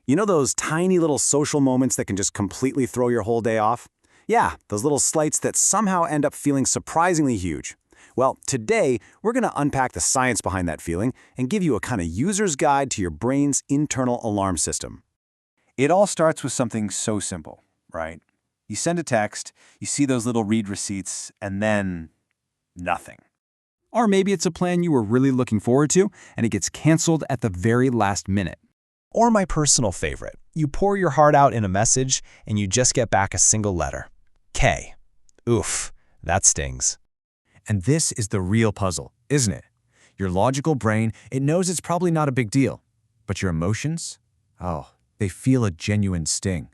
You know those tiny little social moments that can just completely throw your whole day off? Yeah, those little slights that somehow end up feeling surprisingly huge. Well, today, we're going to unpack the science behind that feeling and give you a kind of user's guide to your brain's internal alarm system. It all starts with something so simple, right? You send a text, you see those little read receipts, and then nothing. Or maybe it's a plan you were really looking forward to, and it gets canceled at the very last minute. Or my personal favorite, you pour your heart out in a message and you just get back a single letter. K. Oof, that stings. And this is the real puzzle, isn't it? Your logical brain, it knows it's probably not a big deal. But your emotions? Oh, they feel a genuine sting.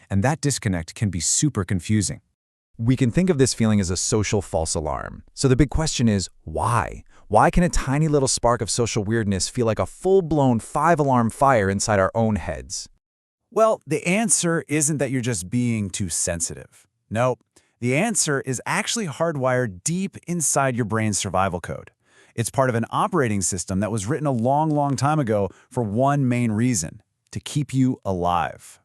And that disconnect can be super confusing. We can think of this feeling as a social false alarm. So the big question is, why? Why can a tiny little spark of social weirdness feel like a full-blown 5-alarm fire inside our own heads? Well, the answer isn't that you're just being too sensitive. Nope. The answer is actually hardwired deep inside your brain's survival code. It's part of an operating system that was written a long, long time ago for one main reason: to keep you alive.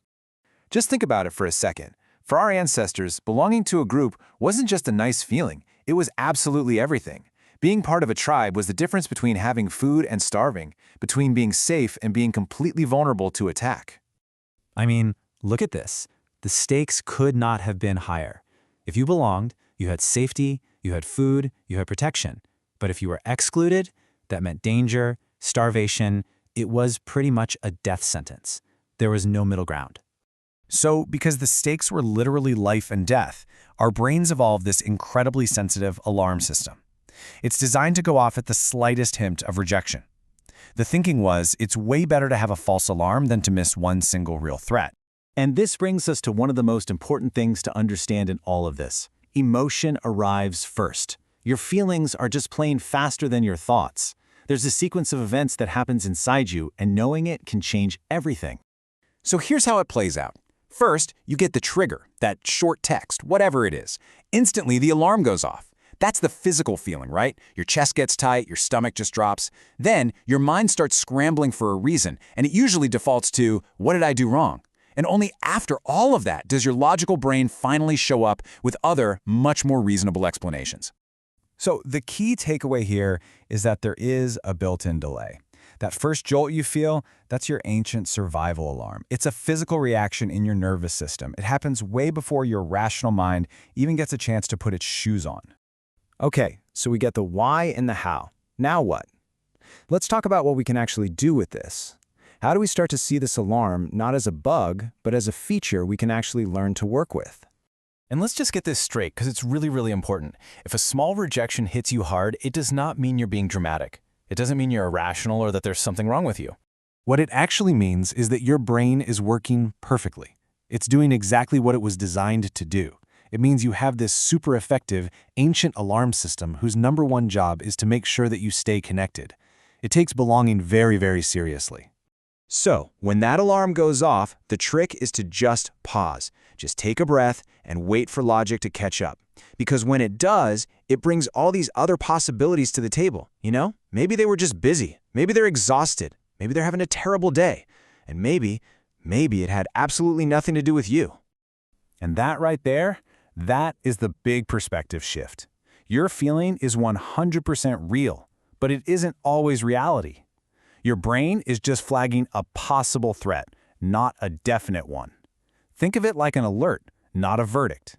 Just think about it for a second. For our ancestors, belonging to a group wasn't just a nice feeling, it was absolutely everything. Being part of a tribe was the difference between having food and starving, between being safe and being completely vulnerable to attack. I mean, look at this. The stakes could not have been higher. If you belonged, you had safety, you had food, you had protection. But if you were excluded, that meant danger, starvation. It was pretty much a death sentence. There was no middle ground. So, because the stakes were literally life and death, our brains evolved this incredibly sensitive alarm system. It's designed to go off at the slightest hint of rejection. The thinking was, it's way better to have a false alarm than to miss one single real threat. And this brings us to one of the most important things to understand in all of this. Emotion arrives first. Your feelings are just plain faster than your thoughts. There's a sequence of events that happens inside you, and knowing it can change everything. So here's how it plays out. First, you get the trigger, that short text, whatever it is. Instantly, the alarm goes off. That's the physical feeling, right? Your chest gets tight, your stomach just drops. Then, your mind starts scrambling for a reason, and it usually defaults to, what did I do wrong? And only after all of that does your logical brain finally show up with other, much more reasonable explanations. So the key takeaway here is that there is a built-in delay. That first jolt you feel, that's your ancient survival alarm. It's a physical reaction in your nervous system. It happens way before your rational mind even gets a chance to put its shoes on. Okay, so we get the why and the how. Now what? Let's talk about what we can actually do with this. How do we start to see this alarm not as a bug, but as a feature we can actually learn to work with? And let's just get this straight, because it's really, really important. If a small rejection hits you hard, it does not mean you're being dramatic. It doesn't mean you're irrational or that there's something wrong with you. What it actually means is that your brain is working perfectly. It's doing exactly what it was designed to do. It means you have this super effective, ancient alarm system whose number one job is to make sure that you stay connected. It takes belonging very, very seriously. So, when that alarm goes off, the trick is to just pause. Just take a breath and wait for logic to catch up. Because when it does, it brings all these other possibilities to the table, you know? Maybe they were just busy. Maybe they're exhausted. Maybe they're having a terrible day. And maybe it had absolutely nothing to do with you. And that right there, that is the big perspective shift. Your feeling is 100% real, but it isn't always reality. Your brain is just flagging a possible threat, not a definite one. Think of it like an alert, not a verdict.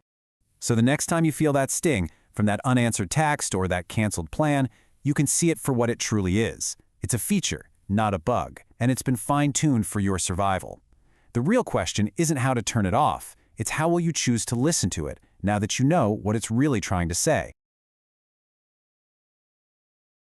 So the next time you feel that sting from that unanswered text or that canceled plan, you can see it for what it truly is. It's a feature, not a bug, and it's been fine-tuned for your survival. The real question isn't how to turn it off, it's how will you choose to listen to it now that you know what it's really trying to say.